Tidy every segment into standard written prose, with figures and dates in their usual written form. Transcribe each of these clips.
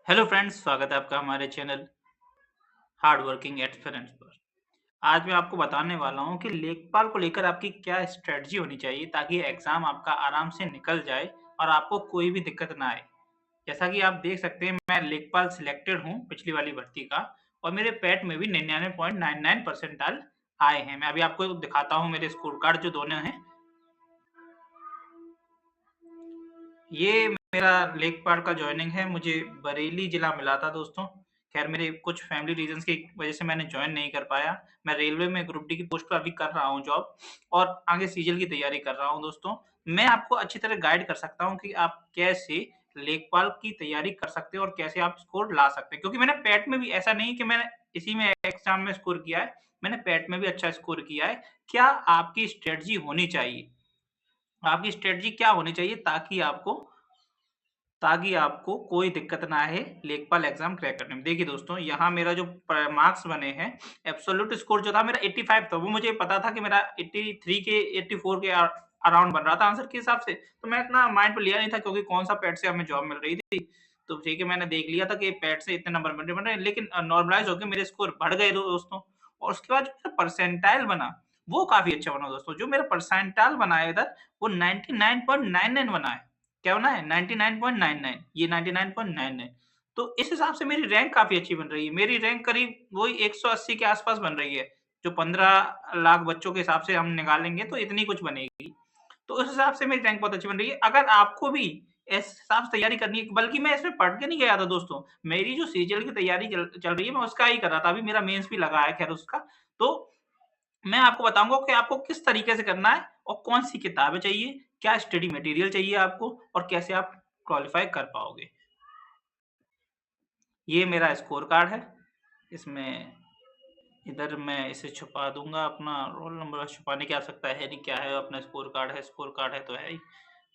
Hello friends, स्वागत है आपका हमारे चैनल हार्ड वर्किंग एक्सपीरियंस पर। आज मैं आपको बताने वाला हूँ कि लेखपाल को लेकर आपकी क्या स्ट्रेटजी होनी चाहिए ताकि एग्ज़ाम आपका आराम से निकल जाए और आपको कोई भी दिक्कत ना आए। जैसा कि आप देख सकते हैं, मैं लेखपाल सिलेक्टेड हूँ पिछली वाली भर्ती का और मेरे पैट में भी 99.99 परसेंटाइल आए हैं। मैं अभी आपको दिखाता हूँ मेरे स्कोर कार्ड जो दोनों हैं। ये मेरा लेखपाल का जॉइनिंग है, मुझे बरेली जिला मिला था दोस्तों। खैर मेरे कुछ फैमिली रीज़न्स की वज़ह से मैंने जॉइन नहीं कर पाया। मैं रेलवे में ग्रुप डी की पोस्ट पर अभी कर रहा हूँ जॉब और आगे सीजीएल की तैयारी कर रहा हूँ दोस्तों। मैं आपको अच्छी तरह गाइड कर सकता हूँ कि आप कैसे लेखपाल की तैयारी कर सकते हो और कैसे आप स्कोर ला सकते हैं। क्योंकि मैंने पैट में भी ऐसा नहीं कि मैंने इसी में एग्ज़ाम में स्कोर किया है, मैंने पैट में भी अच्छा स्कोर किया है। क्या आपकी स्ट्रैटेजी होनी चाहिए? आपकी स्ट्रैटेजी क्या होनी चाहिए ताकि आपको कोई दिक्कत ना आए लेखपाल एग्जाम क्रैक करने में। देखिए दोस्तों, यहाँ मेरा जो मार्क्स बने हैं, एब्सोल्यूट स्कोर जो था मेरा 85 था। वो मुझे पता था कि मेरा 83 के 84 के अराउंड बन रहा था आंसर के हिसाब से। तो मैं इतना माइंड पे लिया नहीं था क्योंकि कौन सा पैट से हमें जॉब मिल रही थी। तो ठीक है, मैंने देख लिया था कि पैट से इतने नंबर बन रहे हैं, लेकिन नॉर्मलाइज होकर मेरे स्कोर बढ़ गए दोस्तों। और उसके बाद जो मेरा परसेंटाइल बना, वो काफी अच्छा बना दोस्तों। जो मेरा परसेंटाइल बना है इधर, वो 99.99 बना है। क्या बना है? 99.99, ये 99.99। तो इस हिसाब से मेरी रैंक काफ़ी अच्छी बन रही है। मेरी रैंक करीब वही 180 के आस-पास बन रही है। जो 15 लाख बच्चों के हिसाब से हम निकालेंगे तो इतनी कुछ बनेगी। तो उस हिसाब से मेरी रैंक बहुत अच्छी बन रही है। अगर आपको भी इस हिसाब से तैयारी करनी है, बल्कि मैं इसमें पढ़ के नहीं गया था दोस्तों। मेरी जो सीजीएल की तैयारी चल रही है, मैं उसका ही कर रहा था। अभी मेरा मेंस भी लगा है खैर उसका। तो मैं आपको बताऊँगा कि आपको किस तरीके से करना है और कौन-सी किताबें चाहिए, क्या स्टडी मटेरियल चाहिए आपको और कैसे आप क्वालीफ़ाई कर पाओगे। ये मेरा स्कोर कार्ड है। इसमें इधर मैं इसे छुपा दूँगा, अपना रोल नंबर छुपाने की आवश्यकता है नहीं, क्या है अपना स्कोर कार्ड है तो है ही।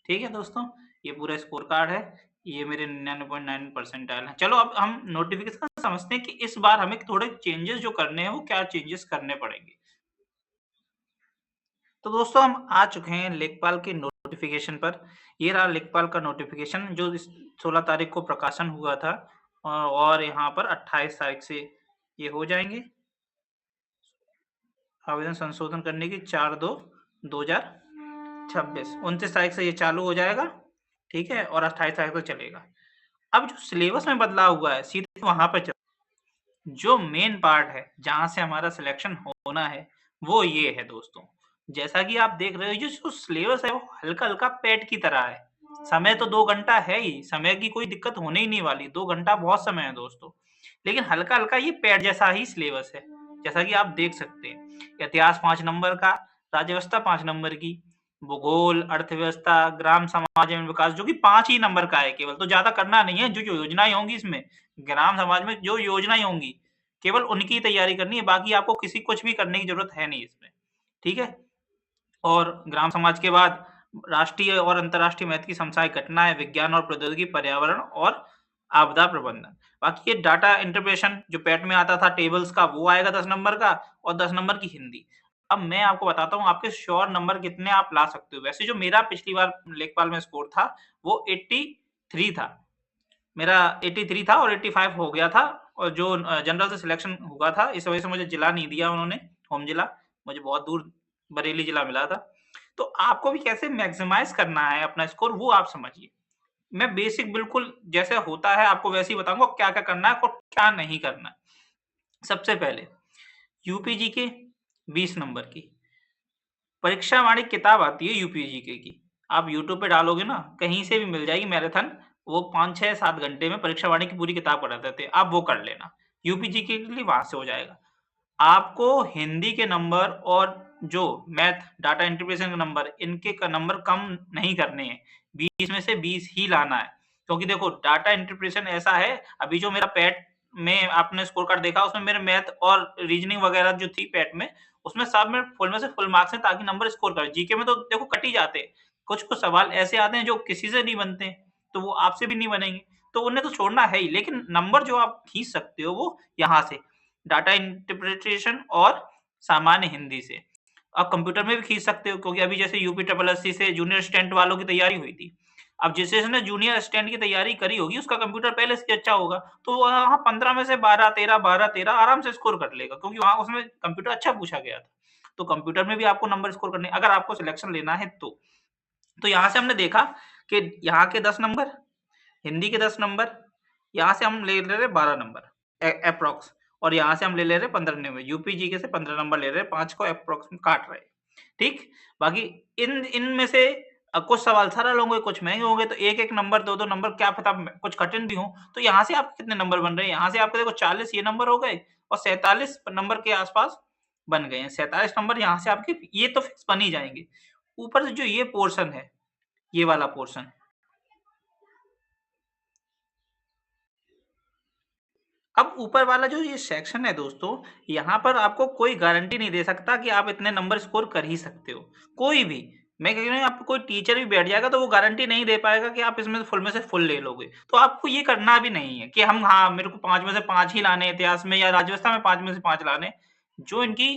ठीक है दोस्तों, ये पूरा स्कोर कार्ड है। ये मेरे 99.9 परसेंटाइल हैं। चलो अब हम नोटिफ़िकेशन समझते हैं कि इस बार हमें थोड़े चेंजेज़ जो करने हैं, वो क्या चेंजेज़ करने पड़ेंगे। तो दोस्तों हम आ चुके हैं लेखपाल के नोटिफिकेशन पर। ये रहा लेखपाल का नोटिफिकेशन जो इस 16 तारीख को प्रकाशन हुआ था और यहाँ पर 28 तारीख से ये हो जाएंगे। आवेदन संशोधन करने की 4/2/2026 29 तारीख से ये चालू हो जाएगा। ठीक है, और 28 तारीख तक चलेगा। अब जो सिलेबस में बदलाव हुआ है सीधे वहां पर चल, जो मेन पार्ट है जहां से हमारा सिलेक्शन होना है वो ये है दोस्तों। जैसा कि आप देख रहे हो, जो सिलेबस है वो हल्का हल्का पेट की तरह है। समय तो 2 घंटा है ही, समय की कोई दिक्कत होने ही नहीं वाली। 2 घंटा बहुत समय है दोस्तों, लेकिन हल्का हल्का ये पेट जैसा ही सिलेबस है। जैसा कि आप देख सकते हैं, इतिहास 5 नंबर का, राज्य व्यवस्था 5 नंबर की, भूगोल, अर्थव्यवस्था, ग्राम समाज एवं विकास जो कि 5 ही नंबर का है केवल। तो ज्यादा करना नहीं है। जो योजनाएं होंगी इसमें, ग्राम समाज में जो योजनाएं होंगी, केवल उनकी तैयारी करनी है। बाकी आपको किसी कुछ भी करने की जरूरत है नहीं इसमें। ठीक है। और ग्राम समाज के बाद राष्ट्रीय और अंतर्राष्ट्रीय महत्व की समसामयिक घटनाएं, विज्ञान और प्रौद्योगिकी, पर्यावरण और आपदा प्रबंधन। बाकी ये डाटा इंटरप्रिटेशन जो पैट में आता था टेबल्स का, वो आएगा 10 नंबर का, और 10 नंबर की हिंदी। अब मैं आपको बताता हूँ आपके श्योर नंबर कितने आप ला सकते हो। वैसे जो मेरा पिछली बार लेखपाल में स्कोर था वो 83 था। मेरा 83 था और 85 हो गया था। और जो जनरल से सिलेक्शन हुआ था, इस वजह से मुझे जिला नहीं दिया उन्होंने, होम जिला। मुझे बहुत दूर बरेली जिला मिला था। तो आपको भी कैसे मैक्सिमाइज करना है अपना स्कोर, वो आप समझिए। मैं बेसिक बिल्कुल जैसे होता है आपको वैसे ही बताऊंगा क्या क्या करना है और क्या नहीं करना है। सबसे पहले यूपीजी के 20 नंबर की परीक्षा वाणी किताब आती है यूपीजीके की। आप यूट्यूब पे डालोगे ना, कहीं से भी मिल जाएगी मैराथन। वो 5, 6, 7 घंटे में परीक्षा वाणी की पूरी किताब पढ़ाते थे। आप वो कर लेना। यूपीजीके के लिए वहां से हो जाएगा। आपको हिंदी के नंबर और जो मैथ डाटा इंटरप्रिटेशन के नंबर, इनके का नंबर कम नहीं करने हैं। 20 में से 20 ही लाना है। क्योंकि देखो डाटा इंटरप्रिटेशन ऐसा है, अभी जो मेरा पैट में आपने स्कोर कार्ड देखा, उसमें मेरे मैथ और रीजनिंग वगैरह जो थी पैट में, उसमें सब में फुल से फुल मार्क्स हैं ताकि नंबर स्कोर करें। जीके में तो देखो कट ही जाते हैं। कुछ-कुछ सवाल ऐसे आते हैं जो किसी से नहीं बनते, तो वो आपसे भी नहीं बनेंगे। तो उन्हें तो छोड़ना है ही, लेकिन नंबर जो आप खींच सकते हो वो यहाँ से डाटा इंटरप्रिटेशन और सामान्य हिंदी से। आप कंप्यूटर में भी खींच सकते हो क्योंकि अभी जैसे यूपी ट्रिपल एससी से जूनियर असिस्टेंट वालों की तैयारी हुई थी। अब जिसने जूनियर असिस्टेंट की तैयारी करी होगी उसका कंप्यूटर पहले से अच्छा होगा, तो वो वहाँ 15 में से 12-13 आराम से स्कोर कर लेगा, क्योंकि वहाँ उसमें कंप्यूटर अच्छा पूछा गया था। तो कंप्यूटर में भी आपको नंबर स्कोर करने, अगर आपको सिलेक्शन लेना है तो। तो यहाँ से हमने देखा कि यहाँ के 10 नंबर, हिंदी के 10 नंबर, यहाँ से हम ले रहे 12 नंबर एप्रॉक्स, और यहाँ से हम ले रहे 15 नंबर, यूपी जीके से 15 नंबर ले रहे, 5 को एप्रॉक्स में काट रहे। ठीक, बाकी इनमें से कुछ सवाल सरल होंगे, कुछ महंगे होंगे, तो एक-एक नंबर, 2-2 नंबर, क्या पता कुछ कठिन भी हो। तो यहाँ से आपके कितने नंबर बन रहे हैं, यहाँ से आपके देखो 40 ये नंबर हो गए और 47 नंबर के आसपास बन गए हैं। 47 नंबर यहाँ से आपके ये तो फिक्स बन ही जाएंगे। ऊपर से जो ये पोर्शन है, ये वाला पोर्शन, अब ऊपर वाला जो ये सेक्शन है दोस्तों, यहाँ पर आपको कोई गारंटी नहीं दे सकता कि आप इतने नंबर स्कोर कर ही सकते हो, कोई भी। मैं कह रही हूँ, आपको कोई टीचर भी बैठ जाएगा तो वो गारंटी नहीं दे पाएगा कि आप इसमें फुल में से फुल ले लोगे। तो आपको ये करना भी नहीं है कि हम, हाँ, मेरे को 5 में से 5 ही लाने हैं इतिहास में या राज्यव्यवस्था में 5 में से 5 लाने हैं। जो इनकी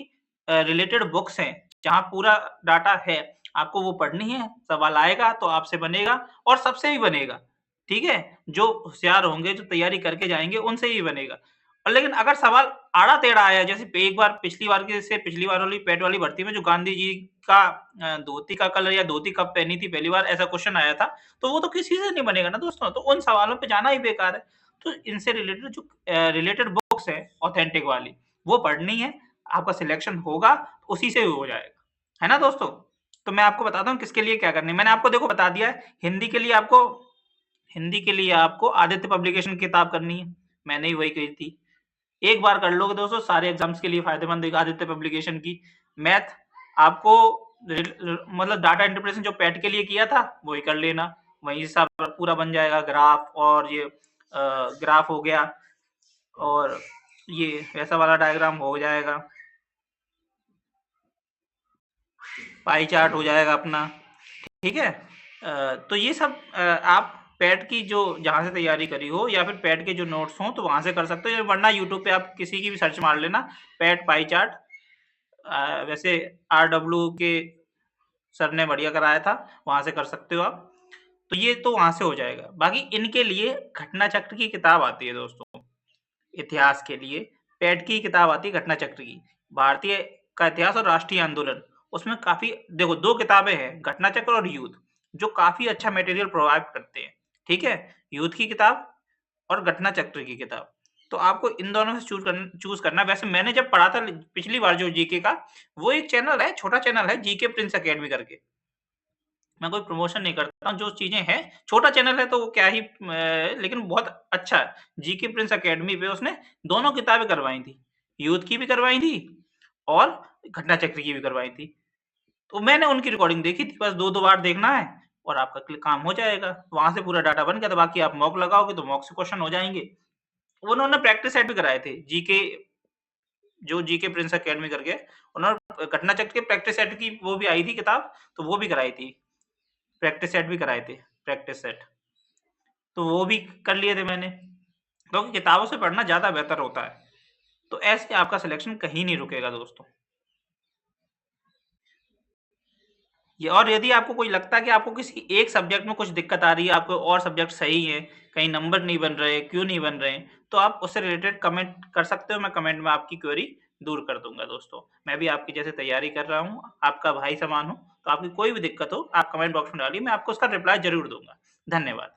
रिलेटेड बुक्स हैं, जहाँ पूरा डाटा है, आपको वो पढ़नी है, सवाल आएगा तो आपसे बनेगा और सबसे भी बनेगा। ठीक है? जो होशियार होंगे, जो तैयारी करके जाएँगे, उनसे ही बनेगा। और लेकिन अगर सवाल आड़ा-टेढ़ा आया, जैसे एक बार पिछली बार की, जैसे पिछली बार वाली पेट वाली भर्ती में जो गांधी जी का धोती का कलर या धोती कब पहनी थी पहली बार, ऐसा क्वेश्चन आया था, तो वो तो किसी से नहीं बनेगा ना दोस्तों, तो उन सवालों पे जाना ही बेकार है। तो इनसे रिलेटेड जो रिलेटेड बुक्स है ऑथेंटिक वाली, वो पढ़नी है, आपका सिलेक्शन होगा, उसी से हो जाएगा। है ना दोस्तों? तो मैं आपको बताता हूँ किसके लिए क्या करना है। मैंने आपको देखो बता दिया है, हिंदी के लिए आपको आदित्य पब्लिकेशन की किताब करनी है, मैंने ही वही कही थी। एक बार कर लोगे दोस्तों, सारे एग्जाम्स के लिए फायदेमंद है आदित्य पब्लिकेशन की। मैथ आपको मतलब डाटा इंटरप्रिटेशन जो पैट के लिए किया था वही कर लेना, वही सब पूरा बन जाएगा। ग्राफ और ये ग्राफ हो गया, और ये वैसा वाला डायग्राम हो जाएगा, पाई चार्ट हो जाएगा अपना। ठीक है, तो ये सब आप पैट की जो जहाँ से तैयारी करी हो या फिर पैट के जो नोट्स हों तो वहाँ से कर सकते हो, वरना यूट्यूब पे आप किसी की भी सर्च मार लेना, पैट पाई चार्ट। वैसे RW के सर ने बढ़िया कराया था, वहाँ से कर सकते हो आप। तो ये तो वहाँ से हो जाएगा। बाकी इनके लिए घटना चक्र की किताब आती है दोस्तों, इतिहास के लिए पैट की किताब आती है घटना चक्र की, भारतीय का इतिहास और राष्ट्रीय आंदोलन। उसमें काफी देखो 2 किताबें हैं, घटना चक्र और युद्ध, जो काफी अच्छा मटेरियल प्रोवाइड करते हैं। ठीक है, युद्ध की किताब और घटना चक्र की किताब। तो आपको इन दोनों में से चूज करना। वैसे मैंने जब पढ़ा था पिछली बार जो जीके का, वो एक चैनल है, छोटा चैनल है, जीके प्रिंस अकेडमी करके। मैं कोई प्रमोशन नहीं करता हूँ, जो चीजें हैं, छोटा चैनल है तो वो क्या ही लेकिन बहुत अच्छा है। जीके प्रिंस अकेडमी पे उसने दोनों किताबें करवाई थी, यूथ की भी करवाई थी और घटना चक्र की भी करवाई थी। तो मैंने उनकी रिकॉर्डिंग देखी थी, बस 2-2 बार देखना है और आपका काम हो जाएगा। वहां से पूरा डाटा बन गया, तो बाकी आप मॉक लगाओगे तो मॉक से क्वेश्चन हो जाएंगे। उन्होंने प्रैक्टिस सेट भी कराए थे, जीके जो जीके प्रिंस अकेडमी करके, उन्होंने घटना चक्र के प्रैक्टिस सेट की वो भी आई थी किताब, तो वो भी कराई थी, प्रैक्टिस सेट भी कराए थे, प्रैक्टिस सेट, तो वो भी कर लिए थे मैंने, क्योंकि किताबों से पढ़ना ज्यादा बेहतर होता है। तो ऐसे आपका सिलेक्शन कहीं नहीं रुकेगा दोस्तों। ये, और यदि आपको कोई लगता है कि आपको किसी एक सब्जेक्ट में कुछ दिक्कत आ रही है, आपको और सब्जेक्ट सही है, कहीं नंबर नहीं बन रहे, क्यों नहीं बन रहे, तो आप उससे रिलेटेड कमेंट कर सकते हो, मैं कमेंट में आपकी क्वेरी दूर कर दूंगा दोस्तों। मैं भी आपकी जैसे तैयारी कर रहा हूँ, आपका भाई समान हूँ, तो आपकी कोई भी दिक्कत हो आप कमेंट बॉक्स में डालिए, मैं आपको उसका रिप्लाई जरूर दूंगा। धन्यवाद।